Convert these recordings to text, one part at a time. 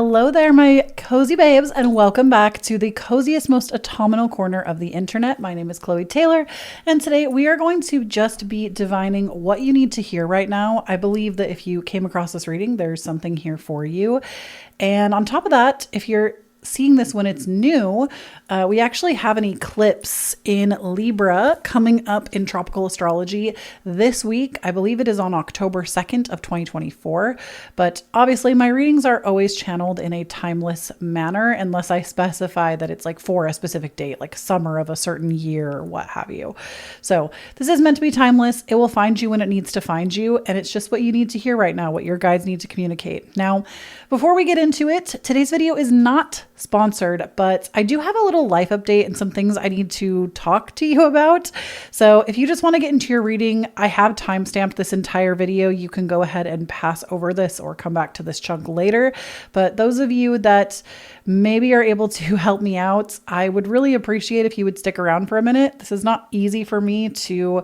Hello there, my cozy babes, and welcome back to the coziest, most autumnal corner of the internet. My name is Kloee Taylor, and today we are going to just be divining what you need to hear right now. I believe that if you came across this reading, there's something here for you. And on top of that, if you're seeing this when it's new, we actually have an eclipse in Libra coming up in tropical astrology this week. I believe it is on October 2nd of 2024, but obviously my readings are always channeled in a timeless manner unless I specify that it's like for a specific date, like summer of a certain year or what have you. So this is meant to be timeless. It will find you when it needs to find you, and it's just what you need to hear right now, what your guides need to communicate. Now, before we get into it, today's video is not sponsored, but I do have a little life update and some things I need to talk to you about. So if you just want to get into your reading, I have timestamped this entire video. You can go ahead and pass over this or come back to this chunk later. But those of you that maybe are able to help me out, I would really appreciate if you would stick around for a minute. This is not easy for me to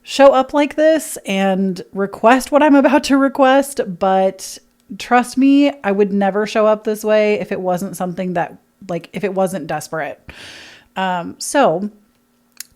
show up like this and request what I'm about to request, but trust me, I would never show up this way if it wasn't something that, if it wasn't desperate.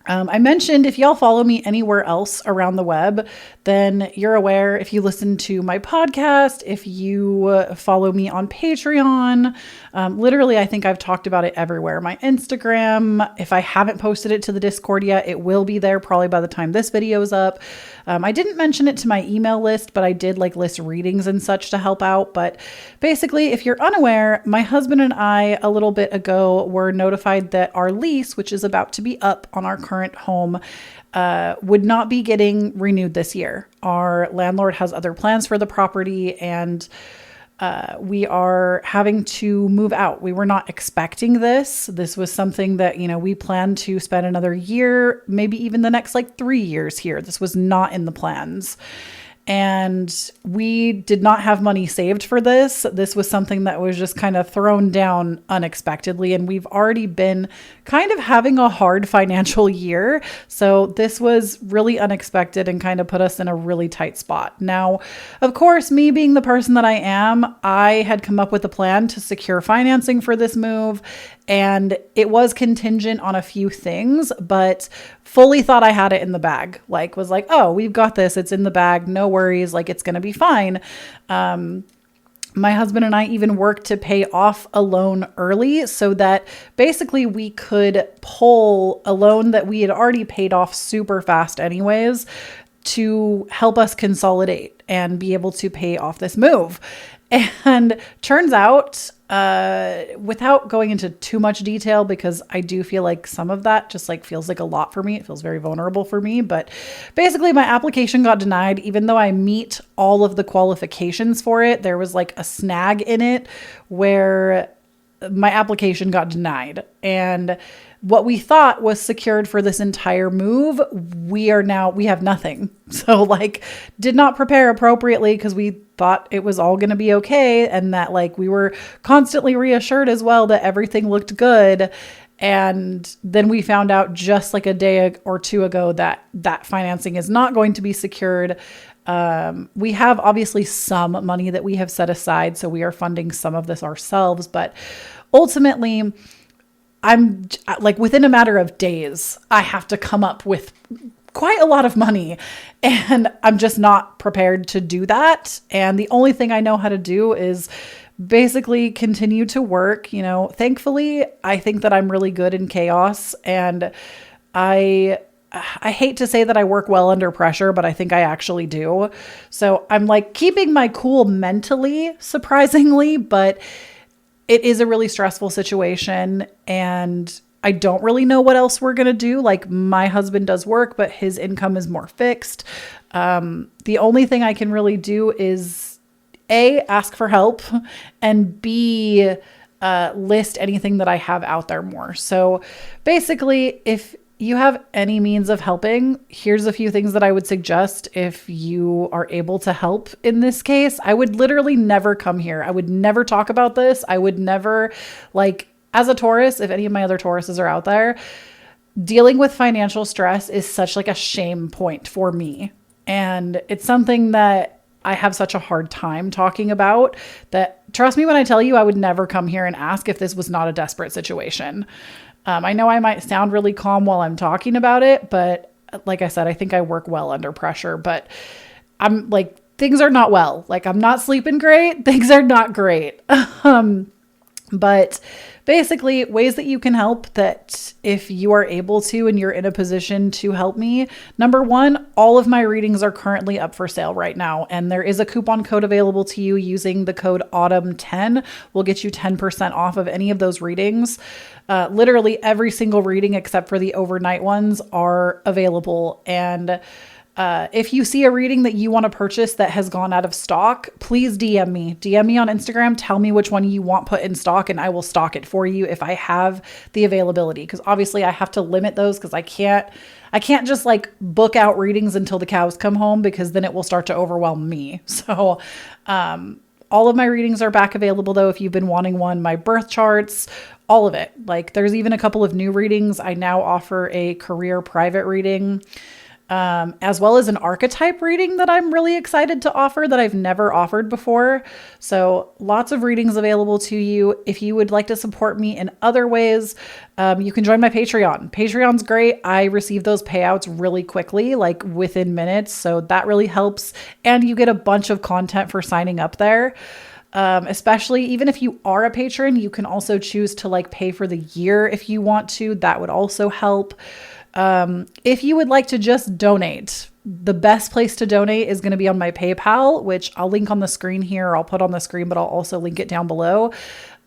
I mentioned if y'all follow me anywhere else around the web, then you're aware. If you listen to my podcast, if you follow me on Patreon, literally, I think I've talked about it everywhere. My Instagram, if I haven't posted it to the Discord yet, it will be there probably by the time this video is up. I didn't mention it to my email list, but I did list readings and such to help out. But basically, if you're unaware, my husband and I a little bit ago were notified that our lease, which is about to be up on our current home, would not be getting renewed this year. Our landlord has other plans for the property, and we are having to move out. We were not expecting this. This was something that, we planned to spend another year, maybe even the next 3 years here. This was not in the plans. And we did not have money saved for this. This was something that was just kind of thrown down unexpectedly. And we've already been kind of having a hard financial year. So this was really unexpected and kind of put us in a really tight spot. Now, of course, me being the person that I am, I had come up with a plan to secure financing for this move. And it was contingent on a few things, but fully thought I had it in the bag. Oh, we've got this. It's in the bag. No worries. It's going to be fine. My husband and I even worked to pay off a loan early so that basically we could pull a loan that we had already paid off super fast anyways to help us consolidate and be able to pay off this move. And turns out, without going into too much detail, because I do feel like some of that just feels like a lot for me. It feels very vulnerable for me. But basically my application got denied, even though I meet all of the qualifications for it. There was a snag in it where my application got denied. And what we thought was secured for this entire move, we have nothing. So did not prepare appropriately because we thought it was all going to be okay. And that we were constantly reassured as well that everything looked good. And then we found out just a day or two ago that financing is not going to be secured. We have obviously some money that we have set aside, so we are funding some of this ourselves, but ultimately I'm within a matter of days, I have to come up with quite a lot of money, and I'm just not prepared to do that. And the only thing I know how to do is basically continue to work. Thankfully, I think that I'm really good in chaos, and I hate to say that I work well under pressure, but I think I actually do. So I'm keeping my cool mentally, surprisingly, but it is a really stressful situation, and I don't really know what else we're going to do. My husband does work, but his income is more fixed. The only thing I can really do is A, ask for help, and B, list anything that I have out there more. So basically, if you have any means of helping, here's a few things that I would suggest if you are able to help in this case. I would literally never come here. I would never talk about this. I would never, as a Taurus, if any of my other Tauruses are out there, dealing with financial stress is such a shame point for me. And it's something that I have such a hard time talking about, that trust me when I tell you, I would never come here and ask if this was not a desperate situation. I know I might sound really calm while I'm talking about it, but like I said, I think I work well under pressure, but I'm like, things are not well. Like, I'm not sleeping great. Things are not great. But basically, ways that you can help, that if you are able to and you're in a position to help me. Number one, all of my readings are currently up for sale right now. And there is a coupon code available to you. Using the code autumn10 will get you 10% off of any of those readings. Literally every single reading except for the overnight ones are available. And if you see a reading that you want to purchase that has gone out of stock, please DM me. DM me on Instagram. Tell me which one you want put in stock, and I will stock it for you if I have the availability. Because obviously I have to limit those, because I can't just like book out readings until the cows come home, because then it will start to overwhelm me. So all of my readings are back available though, if you've been wanting one. My birth charts, all of it. Like, there's even a couple of new readings. I now offer a career private reading, as well as an archetype reading that I'm really excited to offer, that I've never offered before. So lots of readings available to you. If you would like to support me in other ways, you can join my Patreon. Patreon's great. I receive those payouts really quickly, like within minutes. So that really helps. And you get a bunch of content for signing up there. Especially even if you are a patron, you can also choose to like pay for the year if you want to. That would also help. If you would like to just donate, the best place to donate is going to be on my PayPal, which I'll link on the screen here. I'll put on the screen, but I'll also link it down below.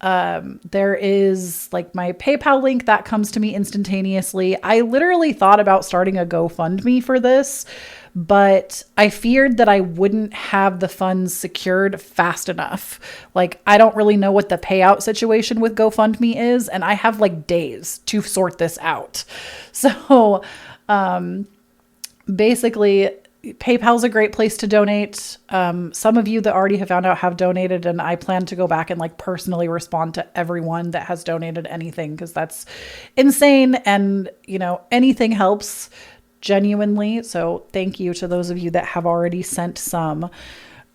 There is like my PayPal link that comes to me instantaneously. I literally thought about starting a GoFundMe for this, but I feared that I wouldn't have the funds secured fast enough. Like, I don't really know what the payout situation with GoFundMe is, and I have like days to sort this out. So, basically, PayPal's a great place to donate. Some of you that already have found out have donated, and I plan to go back and like personally respond to everyone that has donated anything, because that's insane. And, you know, anything helps, genuinely. So thank you to those of you that have already sent some.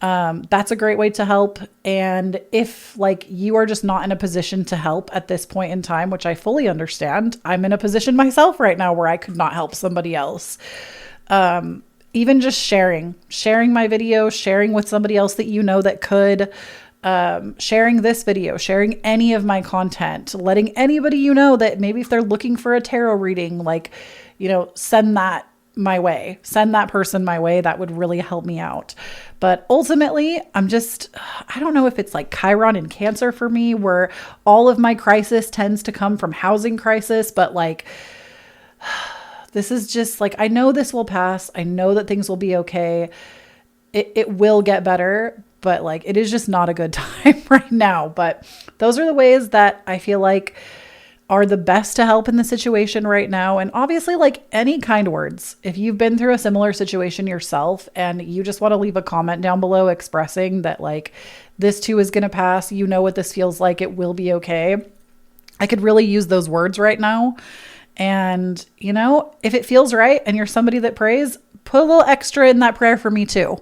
That's a great way to help. And if like you are just not in a position to help at this point in time, which I fully understand, I'm in a position myself right now where I could not help somebody else. Even just sharing my video, sharing with somebody else that you know that could, sharing this video, sharing any of my content, letting anybody you know that maybe if they're looking for a tarot reading, like, you know, send that my way, send that person my way. That would really help me out. But ultimately, I don't know if it's like Chiron in Cancer for me, where all of my crisis tends to come from housing crisis, but like, this is just like, I know this will pass. I know that things will be okay. It will get better, but like, it is just not a good time right now. But those are the ways that I feel like are the best to help in the situation right now. And obviously, like, any kind words, if you've been through a similar situation yourself and you just want to leave a comment down below expressing that like, this too is going to pass, you know what this feels like, it will be okay. I could really use those words right now. And, you know, if it feels right and you're somebody that prays, put a little extra in that prayer for me too.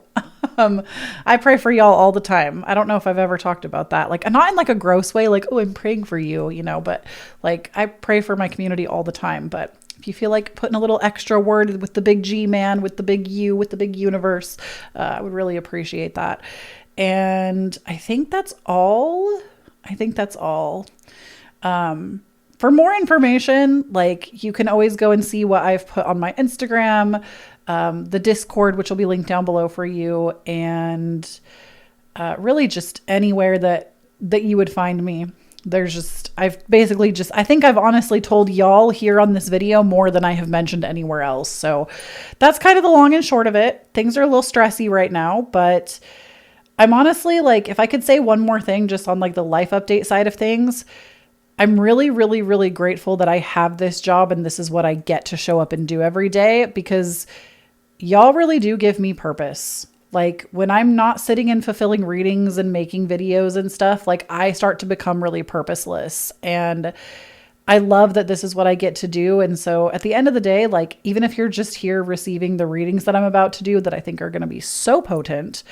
I pray for y'all all the time. I don't know if I've ever talked about that. Like, not in like a gross way, like, oh, I'm praying for you, you know, but like, I pray for my community all the time. But if you feel like putting a little extra word with the big G, man, with the big U, with the big universe, I would really appreciate that. And I think that's all. For more information, like, you can always go and see what I've put on my Instagram, the Discord, which will be linked down below for you, and really just anywhere that you would find me. I think I've honestly told y'all here on this video more than I have mentioned anywhere else. So that's kind of the long and short of it. Things are a little stressy right now, but I'm honestly, like, if I could say one more thing just on like the life update side of things, I'm really, really, really grateful that I have this job and this is what I get to show up and do every day, because y'all really do give me purpose. Like, when I'm not sitting and fulfilling readings and making videos and stuff, like, I start to become really purposeless, and I love that this is what I get to do. And so at the end of the day, like, even if you're just here receiving the readings that I'm about to do that I think are going to be so potent,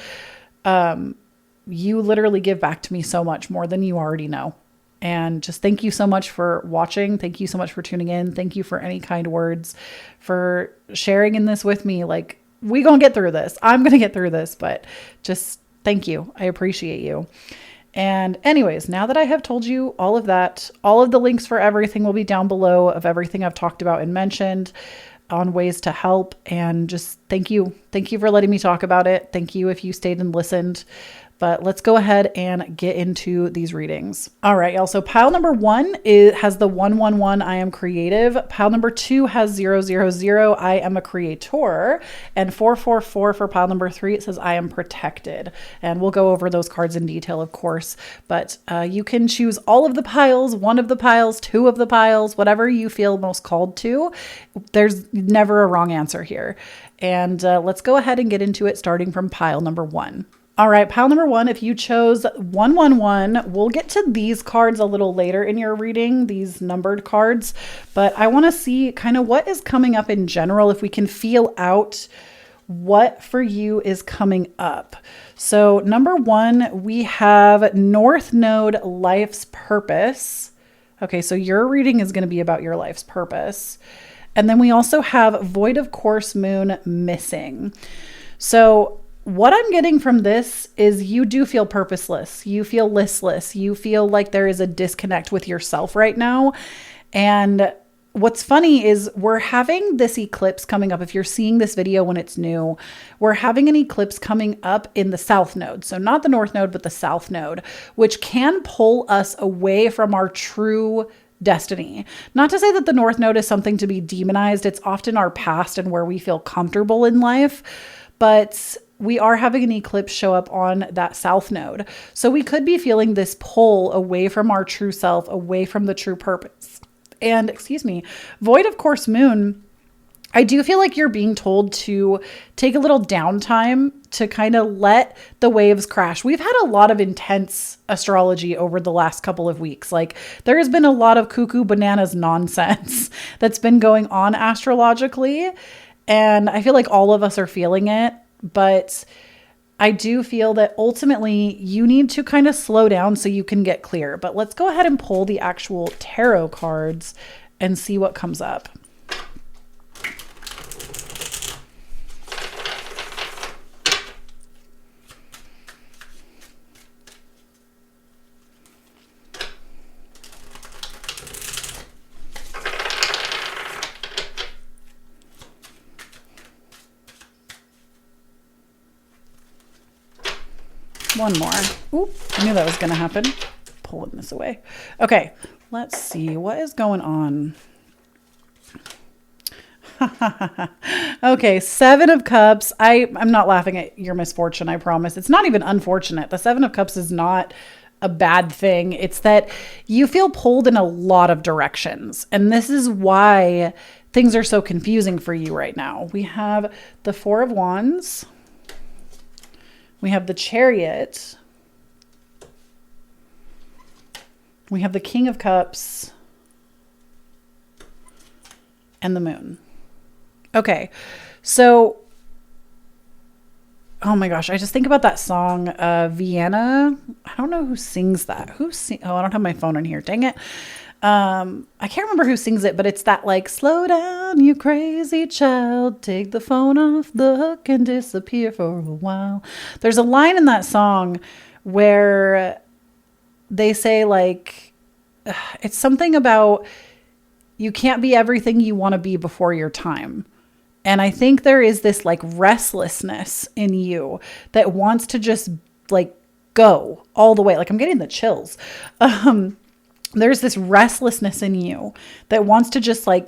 You literally give back to me so much more than you already know. And just thank you so much for watching. Thank you so much for tuning in. Thank you for any kind words, for sharing in this with me. Like, we gonna get through this. I'm gonna get through this, but just thank you. I appreciate you. And anyways, now that I have told you all of that, all of the links for everything will be down below of everything I've talked about and mentioned on ways to help. And just thank you. Thank you for letting me talk about it. Thank you if you stayed and listened. But let's go ahead and get into these readings. All right, y'all. So pile number 1 has the 111, I am creative. Pile number 2 has 000, I am a creator. And 444 for pile number 3, it says I am protected. And we'll go over those cards in detail, of course. But you can choose all of the piles, one of the piles, 2 of the piles, whatever you feel most called to. There's never a wrong answer here. And let's go ahead and get into it, starting from pile number 1. All right, pile number 1, if you chose 111, we'll get to these cards a little later in your reading, these numbered cards, but I want to see kind of what is coming up in general, if we can feel out what for you is coming up. So number 1, we have North Node, Life's Purpose. Okay, so your reading is going to be about your life's purpose. And then we also have Void of Course Moon, Missing. So what I'm getting from this is you do feel purposeless. You feel listless. You feel like there is a disconnect with yourself right now. And what's funny is we're having this eclipse coming up. If you're seeing this video when it's new, we're having an eclipse coming up in the South Node. So not the North Node, but the South Node, which can pull us away from our true destiny. Not to say that the North Node is something to be demonized. It's often our past and where we feel comfortable in life. But we are having an eclipse show up on that South Node. So we could be feeling this pull away from our true self, away from the true purpose. And Void of Course Moon, I do feel like you're being told to take a little downtime to kind of let the waves crash. We've had a lot of intense astrology over the last couple of weeks. Like, there has been a lot of cuckoo bananas nonsense that's been going on astrologically. And I feel like all of us are feeling it. But I do feel that ultimately you need to kind of slow down so you can get clear. But let's go ahead and pull the actual tarot cards and see what comes up. One more. Oop, I knew that was going to happen. Pulling this away. Okay, let's see what is going on. Okay, 7 of Cups. I'm not laughing at your misfortune, I promise. It's not even unfortunate. The 7 of Cups is not a bad thing. It's that you feel pulled in a lot of directions. And this is why things are so confusing for you right now. We have the 4 of Wands. We have the Chariot. We have the King of Cups. And the Moon. Okay, so, oh my gosh, I just think about that song, Vienna. I don't know who sings that. Oh, I don't have my phone in here. Dang it. I can't remember who sings it, but it's that like, slow down, you crazy child, take the phone off the hook and disappear for a while. There's a line in that song where they say like, it's something about you can't be everything you want to be before your time. And I think there is this like restlessness in you that wants to just like go all the way. Like, I'm getting the chills. There's this restlessness in you that wants to just like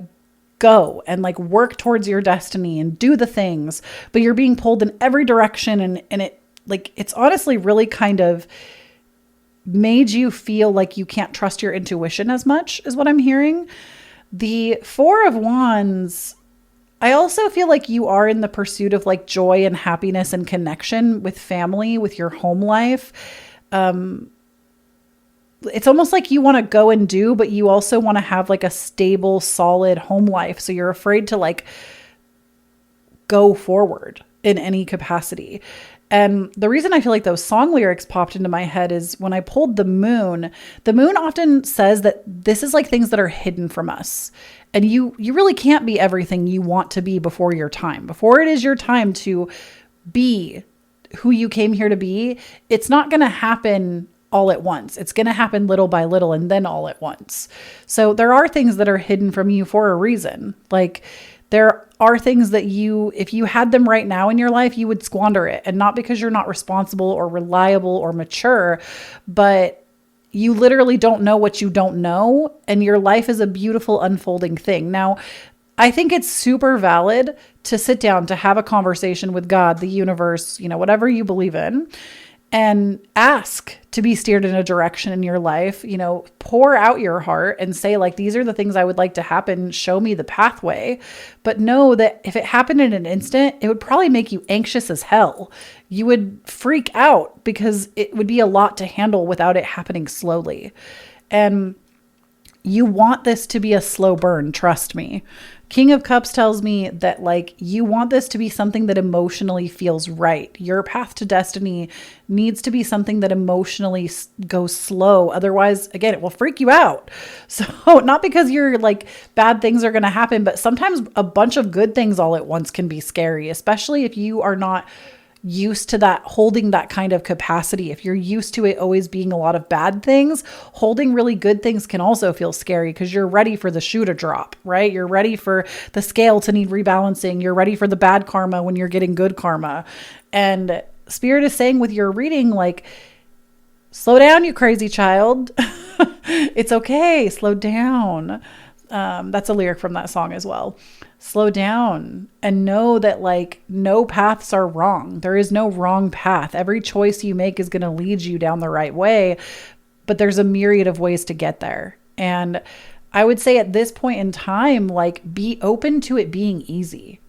go and like work towards your destiny and do the things, but you're being pulled in every direction. And it like, it's honestly really kind of made you feel like you can't trust your intuition as much, is what I'm hearing. The 4 of Wands, I also feel like you are in the pursuit of like joy and happiness and connection with family, with your home life. It's almost like you want to go and do, but you also want to have like a stable, solid home life. So you're afraid to like go forward in any capacity. And the reason I feel like those song lyrics popped into my head is when I pulled the moon often says that this is like things that are hidden from us. And you really can't be everything you want to be before your time. Before it is your time to be who you came here to be, it's not going to happen all at once. It's going to happen little by little and then all at once. So there are things that are hidden from you for a reason. Like there are things that if you had them right now in your life, you would squander it. And not because you're not responsible or reliable or mature, but you literally don't know what you don't know. And your life is a beautiful unfolding thing. Now, I think it's super valid to sit down, to have a conversation with God, the universe, whatever you believe in, and ask to be steered in a direction in your life, pour out your heart and say like, these are the things I would like to happen. Show me the pathway. But know that if it happened in an instant, it would probably make you anxious as hell. You would freak out because it would be a lot to handle without it happening slowly. And you want this to be a slow burn. Trust me. King of Cups tells me that like you want this to be something that emotionally feels right. Your path to destiny needs to be something that emotionally goes slow. Otherwise, again, it will freak you out. So not because you're like bad things are going to happen, but sometimes a bunch of good things all at once can be scary, especially if you are not used to that, holding that kind of capacity. If you're used to it always being a lot of bad things, holding really good things can also feel scary because you're ready for the shoe to drop, right? You're ready for the scale to need rebalancing. You're ready for the bad karma when you're getting good karma. And Spirit is saying with your reading, like, slow down, you crazy child. It's okay. Slow down. That's a lyric from that song as well. Slow down and know that like no paths are wrong. There is no wrong path. Every choice you make is going to lead you down the right way, but there's a myriad of ways to get there. And I would say at this point in time, like be open to it being easy.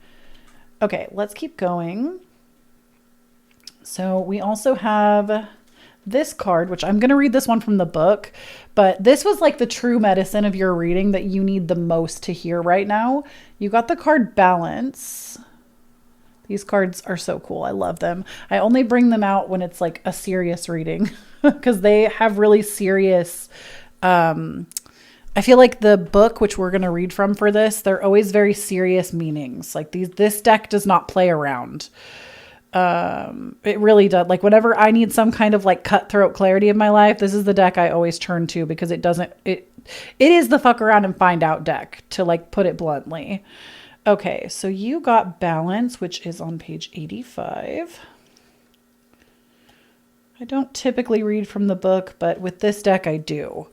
Okay, let's keep going. So we also have this card, which I'm going to read this one from the book, but this was like the true medicine of your reading that you need the most to hear right now. You got the card Balance. These cards are so cool. I love them. I only bring them out when it's like a serious reading because they have really serious, I feel like the book, which we're going to read from for this, they're always very serious meanings. Like this deck does not play around. It really does. Like whenever I need some kind of like cutthroat clarity in my life, this is the deck I always turn to because it is the fuck around and find out deck, to like put it bluntly. Okay. So you got Balance, which is on page 85. I don't typically read from the book, but with this deck I do.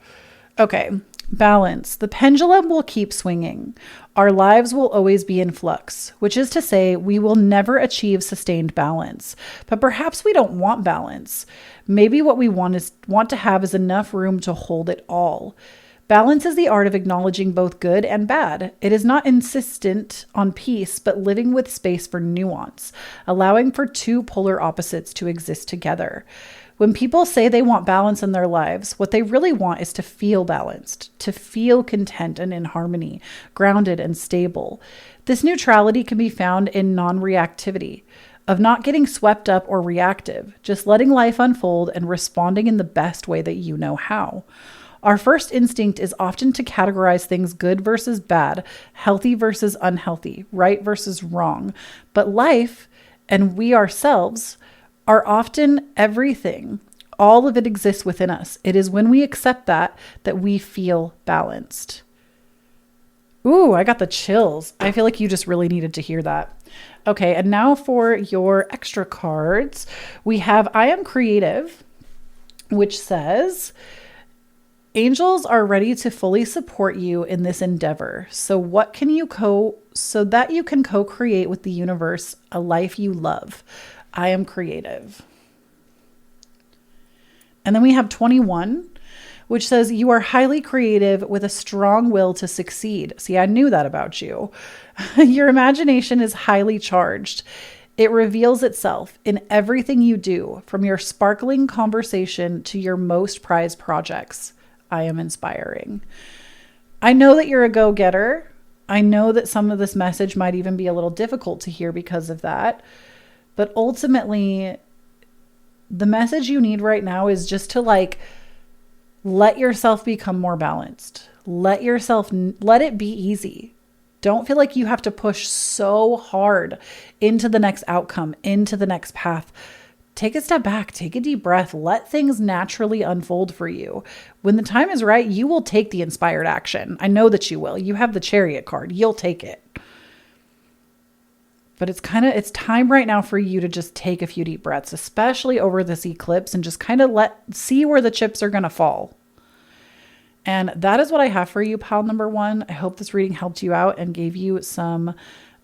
Okay. Balance. The pendulum will keep swinging. Our lives will always be in flux, which is to say we will never achieve sustained balance. But perhaps we don't want balance. Maybe what we want to have is enough room to hold it all. Balance is the art of acknowledging both good and bad. It is not insistent on peace, but living with space for nuance, allowing for two polar opposites to exist together. When people say they want balance in their lives, what they really want is to feel balanced, to feel content and in harmony, grounded and stable. This neutrality can be found in non-reactivity, of not getting swept up or reactive, just letting life unfold and responding in the best way that you know how. Our first instinct is often to categorize things good versus bad, healthy versus unhealthy, right versus wrong. But life, and we ourselves, are often everything. All of it exists within us. It is when we accept that we feel balanced. Ooh, I got the chills. I feel like you just really needed to hear that. Okay, and now for your extra cards, we have I Am Creative, which says, angels are ready to fully support you in this endeavor. So that you can co-create with the universe a life you love. I am creative. And then we have 21, which says you are highly creative with a strong will to succeed. See, I knew that about you. Your imagination is highly charged. It reveals itself in everything you do, from your sparkling conversation to your most prized projects. I am inspiring. I know that you're a go-getter. I know that some of this message might even be a little difficult to hear because of that. But ultimately, the message you need right now is just to like, let yourself become more balanced. Let it be easy. Don't feel like you have to push so hard into the next outcome, into the next path. Take a step back, take a deep breath, let things naturally unfold for you. When the time is right, you will take the inspired action. I know that you will. You have the Chariot card. You'll take it. But it's time right now for you to just take a few deep breaths, especially over this eclipse, and just kind of see where the chips are going to fall. And that is what I have for you, pile number one. I hope this reading helped you out and gave you some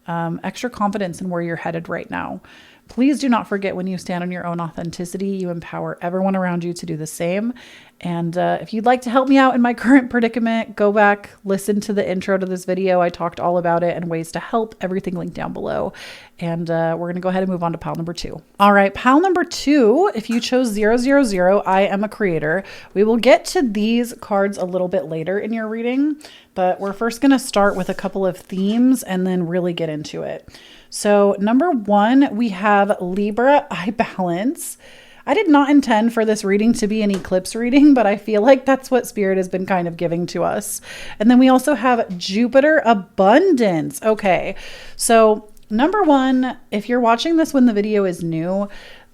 extra confidence in where you're headed right now. Please do not forget, when you stand on your own authenticity, you empower everyone around you to do the same. And if you'd like to help me out in my current predicament, go back, listen to the intro to this video. I talked all about it and ways to help, everything linked down below. And we're going to go ahead and move on to pile number two. All right, pile number two, if you chose 000, I am a creator. We will get to these cards a little bit later in your reading, but we're first going to start with a couple of themes and then really get into it. So number one, we have Libra eye balance. I did not intend for this reading to be an eclipse reading, but I feel like that's what Spirit has been kind of giving to us. And then we also have Jupiter abundance. Okay, so number one, if you're watching this when the video is new,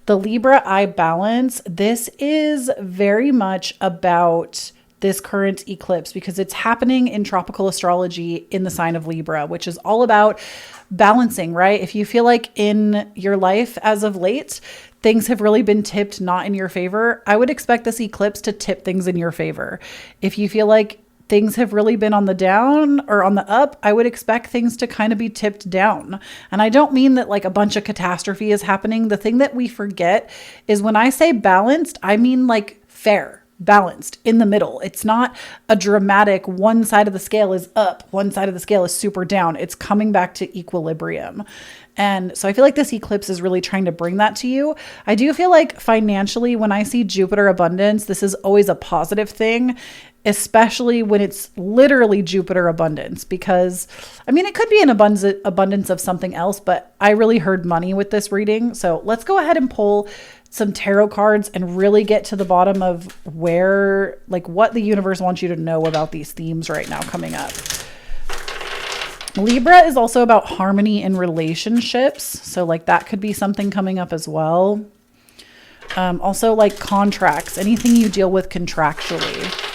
the Libra eye balance, this is very much about this current eclipse because it's happening in tropical astrology in the sign of Libra, which is all about balancing, right? If you feel like in your life as of late, things have really been tipped not in your favor, I would expect this eclipse to tip things in your favor. If you feel like things have really been on the down or on the up, I would expect things to kind of be tipped down. And I don't mean that like a bunch of catastrophe is happening. The thing that we forget is when I say balanced, I mean like fair. Balanced in the middle. It's not a dramatic one side of the scale is up, one side of the scale is super down. It's coming back to equilibrium. And so I feel like this eclipse is really trying to bring that to you. I do feel like financially, when I see Jupiter abundance, this is always a positive thing, especially when it's literally Jupiter abundance, because I mean, it could be an abundance of something else, but I really heard money with this reading. So let's go ahead and pull some tarot cards and really get to the bottom of where, like what the universe wants you to know about these themes right now coming up. Libra is also about harmony in relationships. So like that could be something coming up as well. Also like contracts, anything you deal with contractually.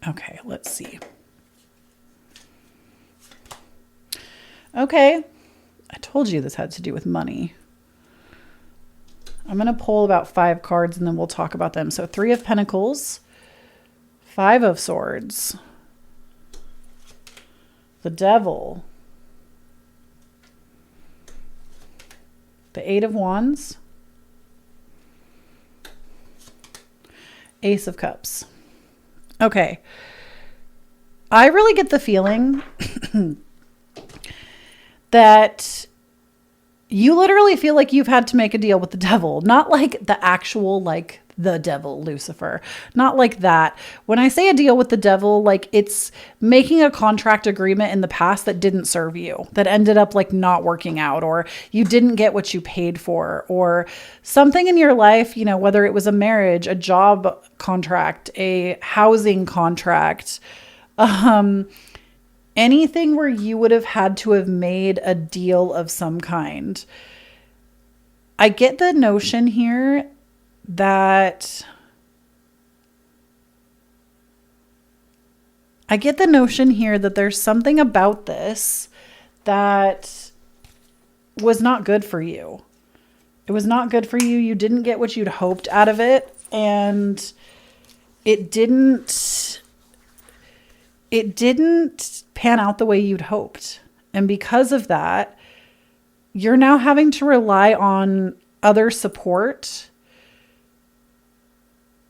Okay, let's see. Okay, I told you this had to do with money. I'm going to pull about 5 cards and then we'll talk about them. So 3 of Pentacles, 5 of Swords, the Devil, the 8 of Wands, Ace of Cups. Okay. I really get the feeling that you literally feel like you've had to make a deal with the devil, not like the actual, like the devil, Lucifer, not like that. When I say a deal with the devil, like it's making a contract agreement in the past that didn't serve you, that ended up like not working out, or you didn't get what you paid for, or something in your life, you know, whether it was a marriage, a job contract, a housing contract, anything where you would have had to have made a deal of some kind. I get the notion here that there's something about this that was not good for you. It was not good for you. You didn't get what you'd hoped out of it, and it didn't pan out the way you'd hoped. And because of that, you're now having to rely on other support.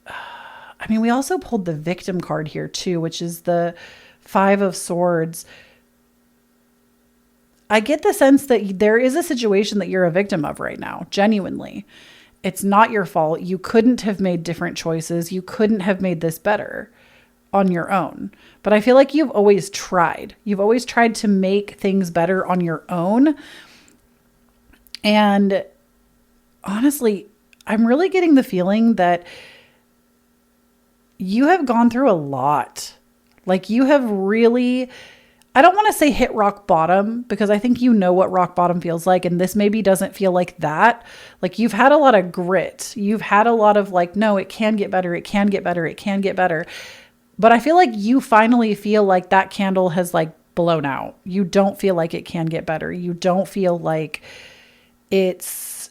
I mean, we also pulled the victim card here too, which is the 5 of Swords. I get the sense that there is a situation that you're a victim of right now, genuinely. It's not your fault. You couldn't have made different choices. You couldn't have made this better on your own. But I feel like you've always tried. You've always tried to make things better on your own. And honestly, I'm really getting the feeling that you have gone through a lot. Like you have really, I don't want to say hit rock bottom, because I think you know what rock bottom feels like. And this maybe doesn't feel like that. Like you've had a lot of grit. You've had a lot of like, no, it can get better. It can get better. It can get better. But I feel like you finally feel like that candle has like blown out. You don't feel like it can get better. You don't feel like it's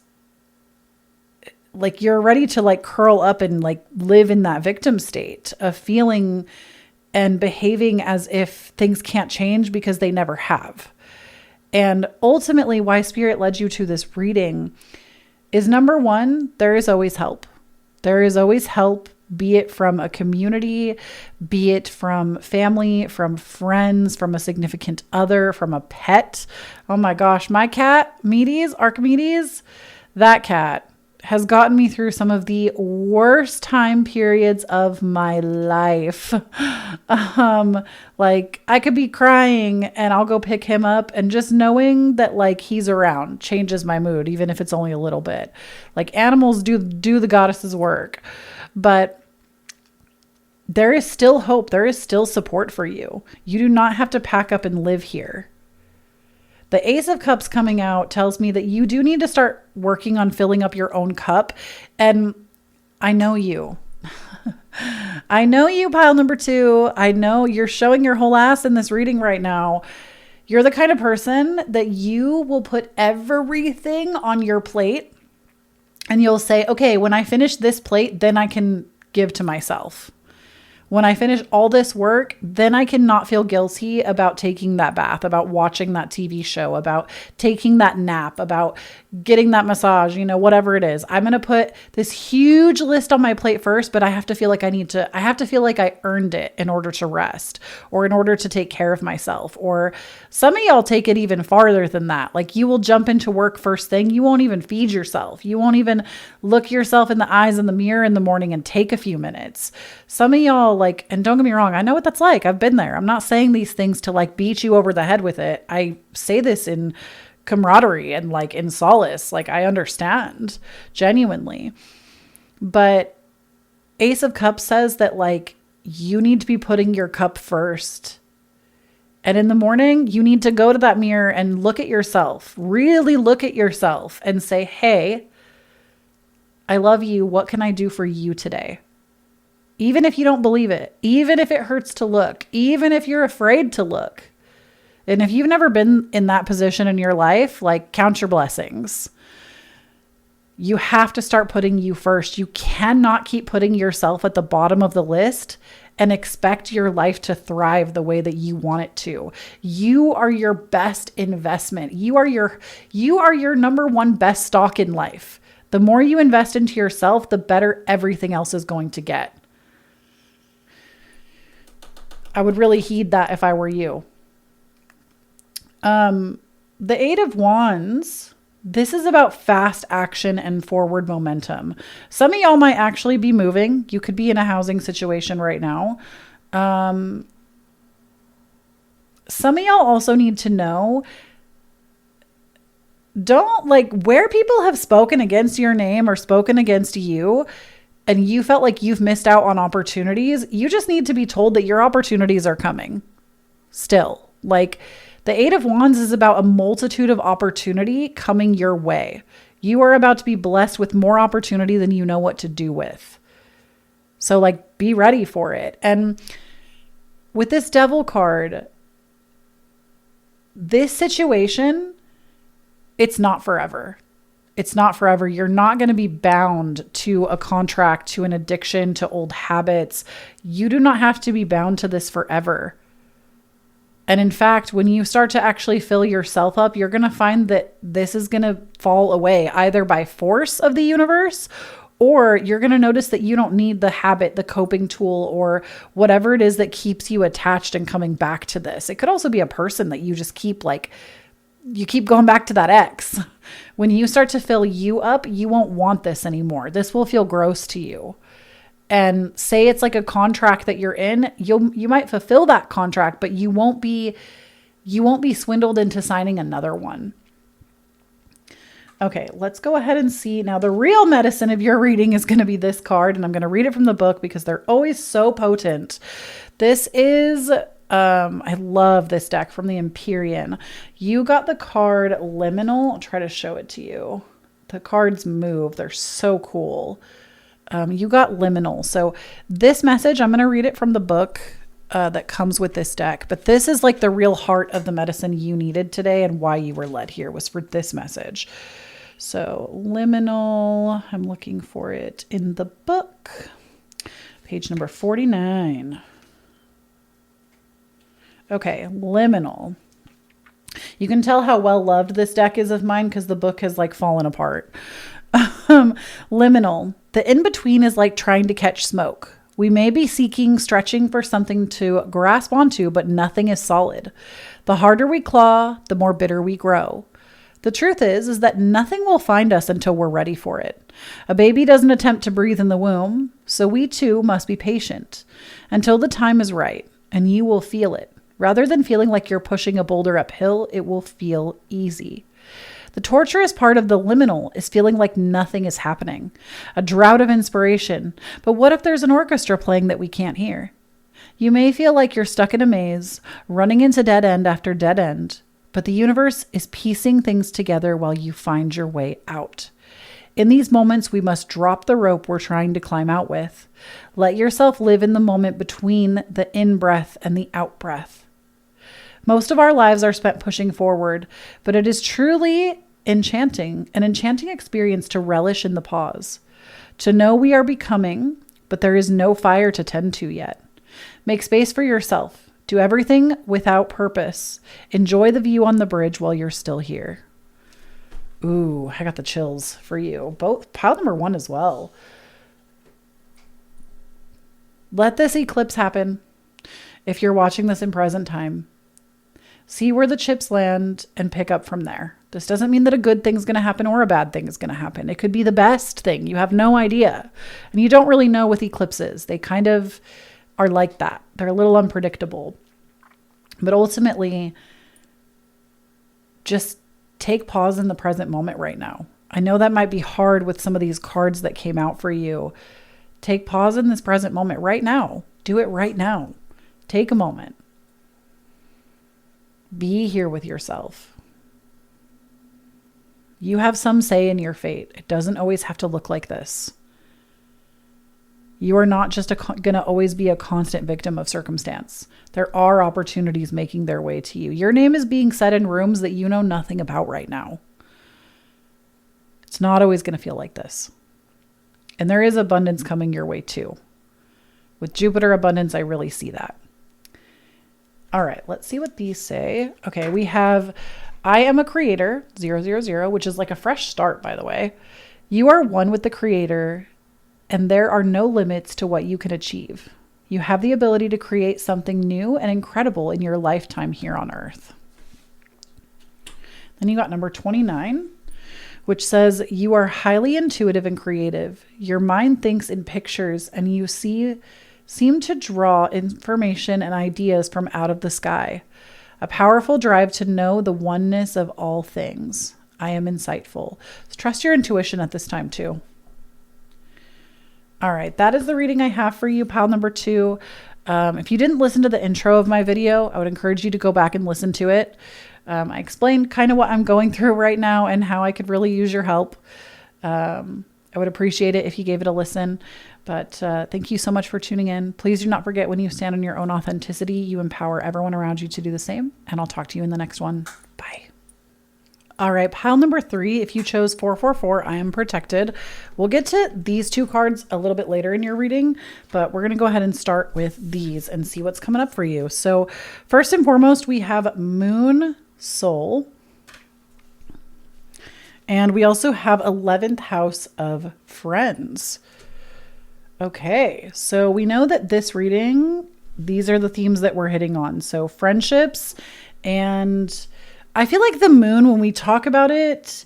like you're ready to like curl up and like live in that victim state of feeling and behaving as if things can't change because they never have. And ultimately why Spirit led you to this reading is, number one, there is always help. There is always help, be it from a community, be it from family, from friends, from a significant other, from a pet. Oh my gosh, my cat, Archimedes, that cat has gotten me through some of the worst time periods of my life. Like I could be crying and I'll go pick him up, and just knowing that like he's around changes my mood, even if it's only a little bit. Like animals do the goddess's work, but there is still hope. There is still support for you. You do not have to pack up and live here. The Ace of Cups coming out tells me that you do need to start working on filling up your own cup. And I know you. I know you, pile number 2. I know you're showing your whole ass in this reading right now. You're the kind of person that you will put everything on your plate and you'll say, okay, when I finish this plate, then I can give to myself. When I finish all this work, then I can not feel guilty about taking that bath, about watching that TV show, about taking that nap, about getting that massage, whatever it is. I'm going to put this huge list on my plate first, but I have to feel like I have to feel like I earned it in order to rest or in order to take care of myself. Or some of y'all take it even farther than that. Like you will jump into work first thing. You won't even feed yourself. You won't even look yourself in the eyes in the mirror in the morning and take a few minutes. Some of y'all and don't get me wrong, I know what that's like. I've been there. I'm not saying these things to like beat you over the head with it. I say this in camaraderie and like in solace. Like I understand genuinely. But Ace of Cups says that like you need to be putting your cup first. And in the morning, you need to go to that mirror and look at yourself, really look at yourself and say, hey, I love you. What can I do for you today? Even if you don't believe it, even if it hurts to look, even if you're afraid to look. And if you've never been in that position in your life, like count your blessings. You have to start putting you first. You cannot keep putting yourself at the bottom of the list and expect your life to thrive the way that you want it to. You are your best investment. You are your number one best stock in life. The more you invest into yourself, the better everything else is going to get. I would really heed that if I were you. The 8 of Wands, this is about fast action and forward momentum. Some of y'all might actually be moving. You could be in a housing situation right now. Some of y'all also need to know, where people have spoken against your name or spoken against you, and you felt like you've missed out on opportunities, you just need to be told that your opportunities are coming still. Like the 8 of Wands is about a multitude of opportunity coming your way. You are about to be blessed with more opportunity than you know what to do with. So be ready for it. And with this Devil card, this situation, it's not forever. It's not forever. You're not going to be bound to a contract, to an addiction, to old habits. You do not have to be bound to this forever. And in fact, when you start to actually fill yourself up, you're going to find that this is going to fall away either by force of the universe, or you're going to notice that you don't need the habit, the coping tool, or whatever it is that keeps you attached and coming back to this. It could also be a person that you just keep you keep going back to that ex. When you start to fill you up, you won't want this anymore. This will feel gross to you. And say it's like a contract that you're in, you might fulfill that contract, but you won't be swindled into signing another one. Okay, let's go ahead and see. Now, the real medicine of your reading is going to be this card, and I'm going to read it from the book because they're always so potent. This is, I love this deck from the Empyrean. You got the card Liminal. I'll try to show it to you. The cards move. They're so cool. You got Liminal. So this message, I'm going to read it from the book that comes with this deck. But this is like the real heart of the medicine you needed today and why you were led here was for this message. So Liminal, I'm looking for it in the book. Page number 49. Okay, Liminal. You can tell how well loved this deck is of mine because the book has like fallen apart. Liminal. The in-between is like trying to catch smoke. We may be stretching for something to grasp onto, but nothing is solid. The harder we claw, the more bitter we grow. The truth is that nothing will find us until we're ready for it. A baby doesn't attempt to breathe in the womb, so we too must be patient until the time is right, and you will feel it. Rather than feeling like you're pushing a boulder uphill, it will feel easy. The torturous part of the liminal is feeling like nothing is happening, a drought of inspiration. But what if there's an orchestra playing that we can't hear? You may feel like you're stuck in a maze, running into dead end after dead end, but the universe is piecing things together while you find your way out. In these moments, we must drop the rope we're trying to climb out with. Let yourself live in the moment between the in-breath and the out-breath. Most of our lives are spent pushing forward, but it is truly an enchanting experience to relish in the pause. To know we are becoming, but there is no fire to tend to yet. Make space for yourself. Do everything without purpose. Enjoy the view on the bridge while you're still here. Ooh, I got the chills for you. Both pile number 1 as well. Let this eclipse happen. If you're watching this in present time, see where the chips land and pick up from there. This doesn't mean that a good thing's going to happen or a bad thing is going to happen. It could be the best thing. You have no idea. And you don't really know with eclipses. They kind of are like that. They're a little unpredictable. But ultimately, just take pause in the present moment right now. I know that might be hard with some of these cards that came out for you. Take pause in this present moment right now. Do it right now. Take a moment. Be here with yourself. You have some say in your fate. It doesn't always have to look like this. You are not just going to always be a constant victim of circumstance. There are opportunities making their way to you. Your name is being said in rooms that you know nothing about right now. It's not always going to feel like this. And there is abundance coming your way too. With Jupiter abundance, I really see that. All right, let's see what these say. Okay, we have I am a creator, 000, which is like a fresh start, by the way. You are one with the creator, and there are no limits to what you can achieve. You have the ability to create something new and incredible in your lifetime here on Earth. Then you got number 29, which says you are highly intuitive and creative. Your mind thinks in pictures, and you seem to draw information and ideas from out of the sky. A powerful drive to know the oneness of all things. I am insightful. So trust your intuition at this time too. All right, that is the reading I have for you, pile number 2. If you didn't listen to the intro of my video, I would encourage you to go back and listen to it. I explained kind of what I'm going through right now and how I could really use your help. I would appreciate it if you gave it a listen. But thank you so much for tuning in. Please do not forget, when you stand on your own authenticity, you empower everyone around you to do the same. And I'll talk to you in the next one. Bye. All right, pile number 3, if you chose 444, I am protected. We'll get to these 2 cards a little bit later in your reading, but we're going to go ahead and start with these and see what's coming up for you. So first and foremost, we have Moon Soul. And we also have 11th house of Friends. Okay, so we know that this reading, these are the themes that we're hitting on. So friendships, and I feel like the moon, when we talk about it,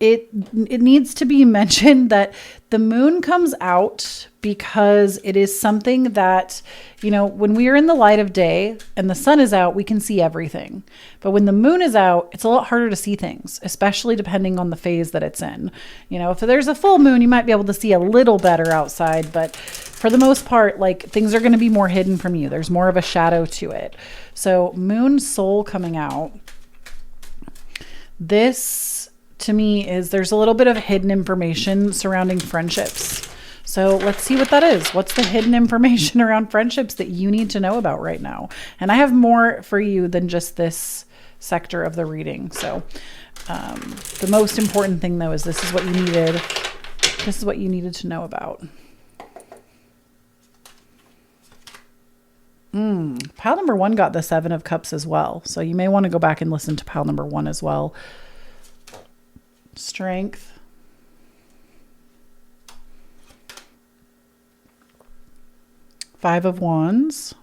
it needs to be mentioned that the moon comes out because it is something that, when we are in the light of day and the sun is out, we can see everything. But when the moon is out, it's a lot harder to see things, especially depending on the phase that it's in. If there's a full moon, you might be able to see a little better outside, but for the most part, like, things are going to be more hidden from you. There's more of a shadow to it. So moon soul coming out. This, to me, there's a little bit of hidden information surrounding friendships. So let's see what that is. What's the hidden information around friendships that you need to know about right now? And I have more for you than just this sector of the reading. So the most important thing, though, is this is what you needed. This is what you needed to know about. Pile number 1 got the 7 of Cups as well. So you may want to go back and listen to pile number 1 as well. Strength. Five of Wands.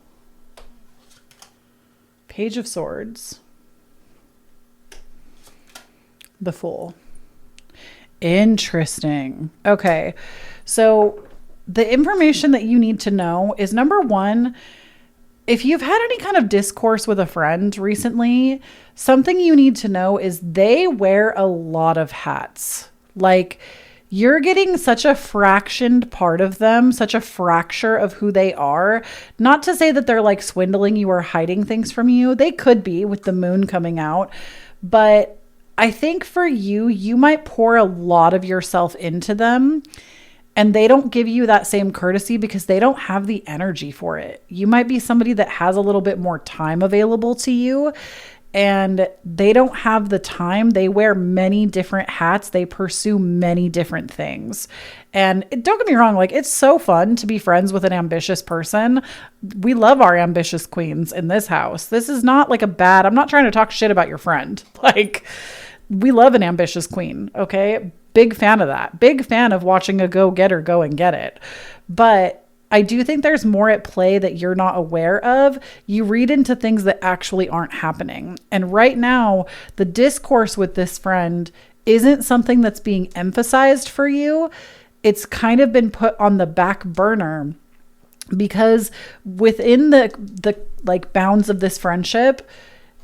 Page of Swords. The Fool. Interesting. Okay. So the information that you need to know is, number 1, if you've had any kind of discourse with a friend recently, something you need to know is they wear a lot of hats. Like, you're getting such a fractioned part of them, such a fracture of who they are. Not to say that they're like swindling you or hiding things from you. They could be with the moon coming out. But I think for you, you might pour a lot of yourself into them. And they don't give you that same courtesy because they don't have the energy for it. You might be somebody that has a little bit more time available to you, and they don't have the time. They wear many different hats. They pursue many different things. And don't get me wrong, like, it's so fun to be friends with an ambitious person. We love our ambitious queens in this house. This is not like I'm not trying to talk shit about your friend. Like, we love an ambitious queen, okay? Big fan of that. Big fan of watching a go-getter go and get it. But I do think there's more at play that you're not aware of. You read into things that actually aren't happening. And right now, the discourse with this friend isn't something that's being emphasized for you. It's kind of been put on the back burner because within the like bounds of this friendship,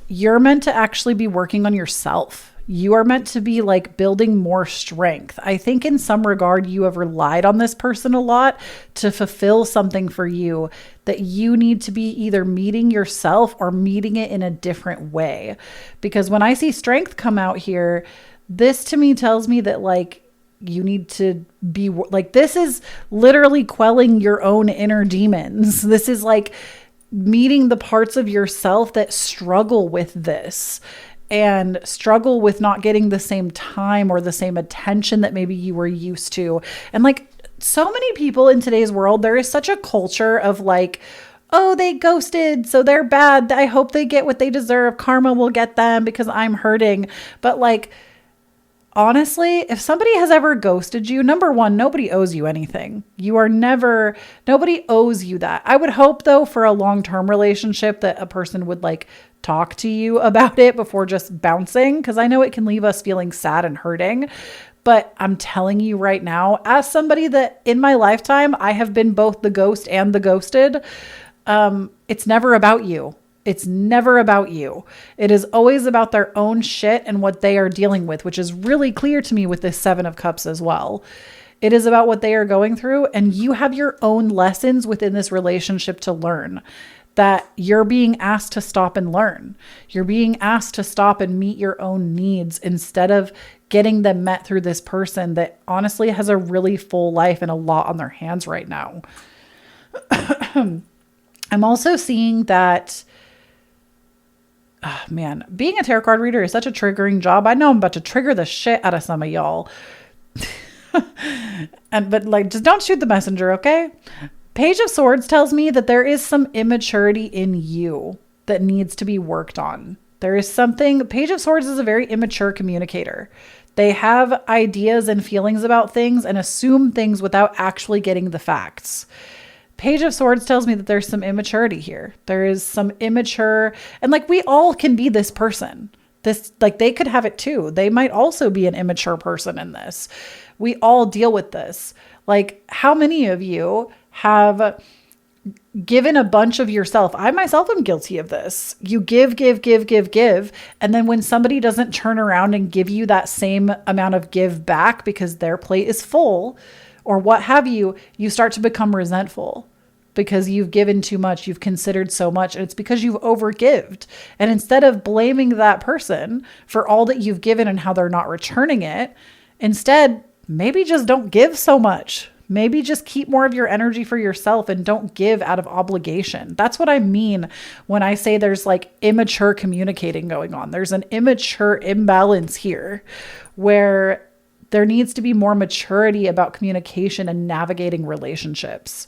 you're meant to actually be working on yourself. You are meant to be like building more strength. I think in some regard, you have relied on this person a lot to fulfill something for you that you need to be either meeting yourself or meeting it in a different way. Because when I see strength come out here, this to me tells me that like you need to be like, this is literally quelling your own inner demons. This is like meeting the parts of yourself that struggle with this and struggle with not getting the same time or the same attention that maybe you were used to. And like so many people in today's world, there is such a culture of like, oh, they ghosted, so they're bad. I hope they get what they deserve. Karma will get them because I'm hurting. But like, honestly, if somebody has ever ghosted you, number 1, nobody owes you anything. Nobody owes you that. I would hope though, for a long-term relationship that a person would like talk to you about it before just bouncing. Cause I know it can leave us feeling sad and hurting, but I'm telling you right now, as somebody that in my lifetime, I have been both the ghost and the ghosted. It's never about you. It's never about you. It is always about their own shit and what they are dealing with, which is really clear to me with this 7 of Cups as well. It is about what they are going through, and you have your own lessons within this relationship to learn that you're being asked to stop and learn. You're being asked to stop and meet your own needs instead of getting them met through this person that honestly has a really full life and a lot on their hands right now. I'm also seeing that man, being a tarot card reader is such a triggering job. I know I'm about to trigger the shit out of some of y'all. But like, just don't shoot the messenger, okay? Page of Swords tells me that there is some immaturity in you that needs to be worked on. There is something, Page of Swords is a very immature communicator. They have ideas and feelings about things and assume things without actually getting the facts. Page of Swords tells me that there's some immaturity here. There is some immature, and like we all can be this person. This, like, they could have it too. They might also be an immature person in this. We all deal with this. Like, how many of you have given a bunch of yourself? I myself am guilty of this. You give. And then when somebody doesn't turn around and give you that same amount of give back because their plate is full or what have you, you start to become resentful because you've given too much. You've considered so much. And it's because you've overgived. And instead of blaming that person for all that you've given and how they're not returning it, instead, maybe just don't give so much. Maybe just keep more of your energy for yourself and don't give out of obligation. That's what I mean when I say there's like immature communicating going on. There's an immature imbalance here where there needs to be more maturity about communication and navigating relationships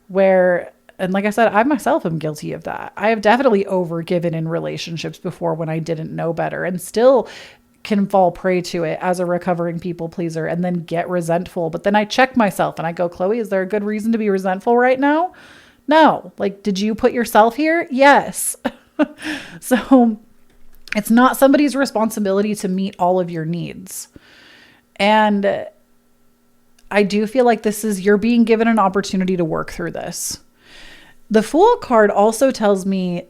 where, and like I said, I myself am guilty of that. I have definitely overgiven in relationships before when I didn't know better and still can fall prey to it as a recovering people pleaser and then get resentful. But then I check myself and I go, Kloee, is there a good reason to be resentful right now? No. Like, did you put yourself here? Yes. So it's not somebody's responsibility to meet all of your needs. And I do feel like you're being given an opportunity to work through this. The Fool card also tells me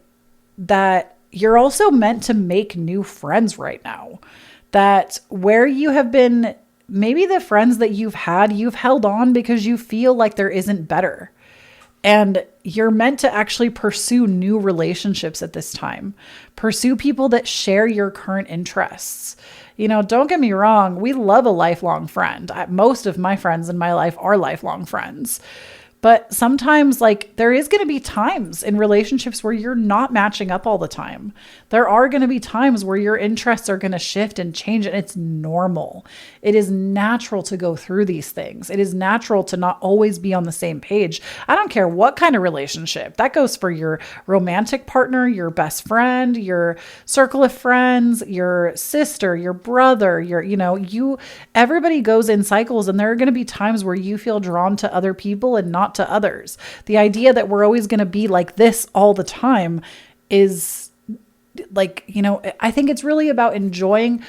that you're also meant to make new friends right now. That where you have been, maybe the friends that you've held on because you feel like there isn't better. And you're meant to actually pursue new relationships at this time. Pursue people that share your current interests. You know, don't get me wrong. We love a lifelong friend. Most of my friends in my life are lifelong friends. But sometimes, like, there is going to be times in relationships where you're not matching up all the time. There are going to be times where your interests are going to shift and change, and it's normal. It is natural to go through these things. It is natural to not always be on the same page. I don't care what kind of relationship. That goes for your romantic partner, your best friend, your circle of friends, your sister, your brother, everybody goes in cycles, and there are going to be times where you feel drawn to other people and not to others. The idea that we're always going to be like this all the time is like, I think it's really about enjoying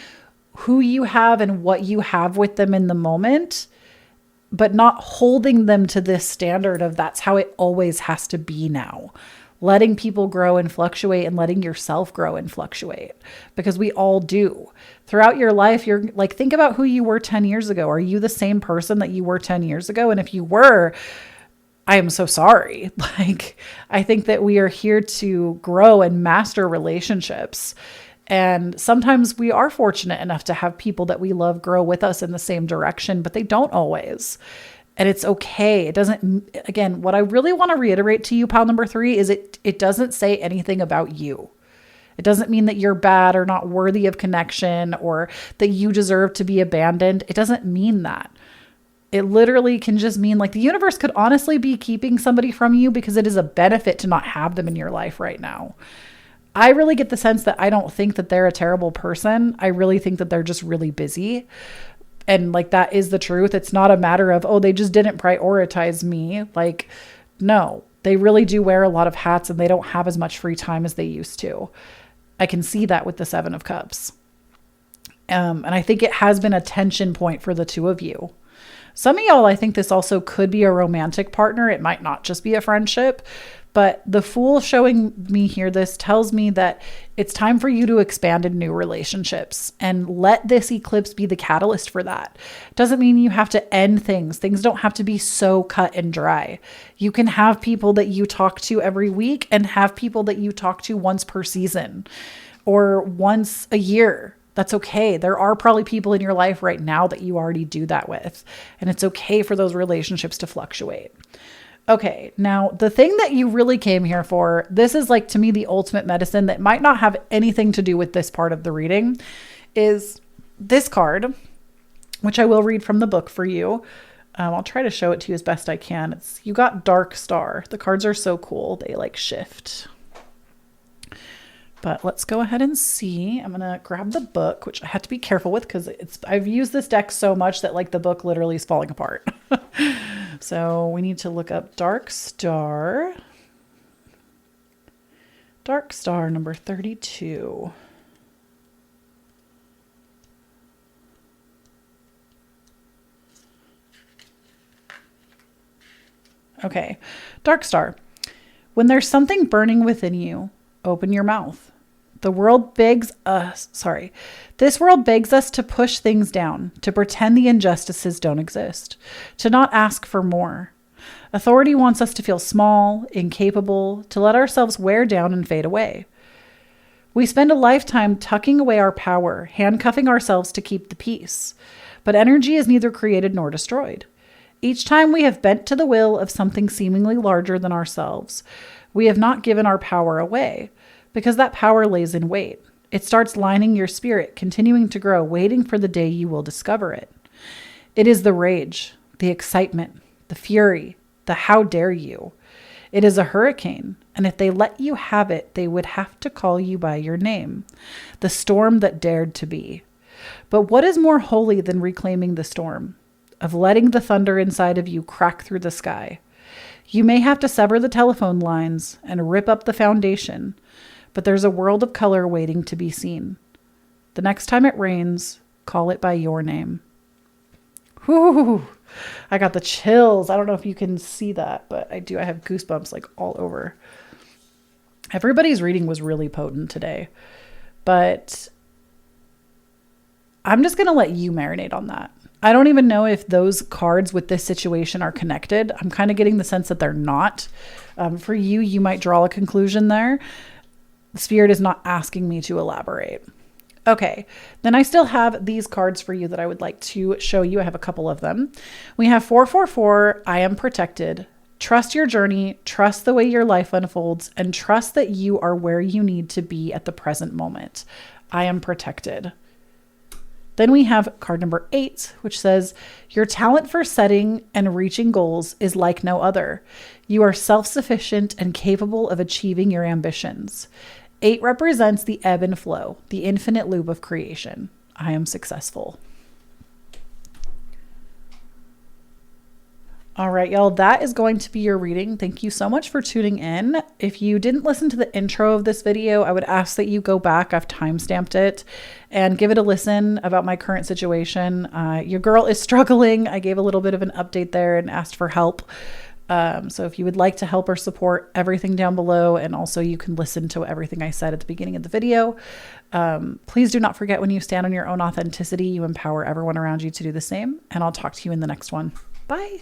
who you have and what you have with them in the moment, but not holding them to this standard of that's how it always has to be now. Letting people grow and fluctuate and letting yourself grow and fluctuate, because we all do. Throughout your life, you're like, think about who you were 10 years ago. Are you the same person that you were 10 years ago? And if you were, I am so sorry. Like, I think that we are here to grow and master relationships. And sometimes we are fortunate enough to have people that we love grow with us in the same direction, but they don't always. And it's okay. It doesn't, again, what I really want to reiterate to you, pile number 3, is it doesn't say anything about you. It doesn't mean that you're bad or not worthy of connection or that you deserve to be abandoned. It doesn't mean that. It literally can just mean like the universe could honestly be keeping somebody from you because it is a benefit to not have them in your life right now. I really get the sense that I don't think that they're a terrible person. I really think that they're just really busy. And like, that is the truth. It's not a matter of, oh, they just didn't prioritize me. Like, no, they really do wear a lot of hats and they don't have as much free time as they used to. I can see that with the 7 of Cups. And I think it has been a tension point for the two of you. Some of y'all, I think this also could be a romantic partner. It might not just be a friendship, but the Fool showing me here, this tells me that it's time for you to expand in new relationships and let this eclipse be the catalyst for that. Doesn't mean you have to end things. Things don't have to be so cut and dry. You can have people that you talk to every week and have people that you talk to once per season or once a year. That's okay. There are probably people in your life right now that you already do that with, and it's okay for those relationships to fluctuate. Okay, now the thing that you really came here for, this is like, to me, the ultimate medicine that might not have anything to do with this part of the reading, is this card, which I will read from the book for you. I'll try to show it to you as best I can. You got Dark Star. The cards are so cool. They like shift. But let's go ahead and see. I'm going to grab the book, which I have to be careful with because I've used this deck so much that like the book literally is falling apart. So we need to look up Dark Star. Dark Star number 32. Okay. Dark Star. When there's something burning within you, open your mouth. This world begs us to push things down, to pretend the injustices don't exist, to not ask for more. Authority wants us to feel small, incapable, to let ourselves wear down and fade away. We spend a lifetime tucking away our power, handcuffing ourselves to keep the peace. But energy is neither created nor destroyed. Each time we have bent to the will of something seemingly larger than ourselves, we have not given our power away, because that power lays in wait. It starts lining your spirit, continuing to grow, waiting for the day you will discover it. It is the rage, the excitement, the fury, the how dare you. It is a hurricane, and if they let you have it, they would have to call you by your name, the storm that dared to be. But what is more holy than reclaiming the storm, of letting the thunder inside of you crack through the sky? You may have to sever the telephone lines and rip up the foundation, but there's a world of color waiting to be seen. The next time it rains, call it by your name. Whew, I got the chills. I don't know if you can see that, but I do. I have goosebumps like all over. Everybody's reading was really potent today, but I'm just going to let you marinate on that. I don't even know if those cards with this situation are connected. I'm kind of getting the sense that they're not. For you, you might draw a conclusion there. The Spirit is not asking me to elaborate. Okay, then I still have these cards for you that I would like to show you. I have a couple of them. We have 444, I am protected. Trust your journey, trust the way your life unfolds, and trust that you are where you need to be at the present moment. I am protected. Then we have card number 8, which says, your talent for setting and reaching goals is like no other. You are self-sufficient and capable of achieving your ambitions. 8 represents the ebb and flow, the infinite loop of creation. I am successful. All right, y'all, that is going to be your reading. Thank you so much for tuning in. If you didn't listen to the intro of this video, I would ask that you go back. I've timestamped it and give it a listen about my current situation. Your girl is struggling. I gave a little bit of an update there and asked for help. So if you would like to help or support, everything down below, and also you can listen to everything I said at the beginning of the video. Please do not forget, when you stand on your own authenticity, you empower everyone around you to do the same. And I'll talk to you in the next one. Bye.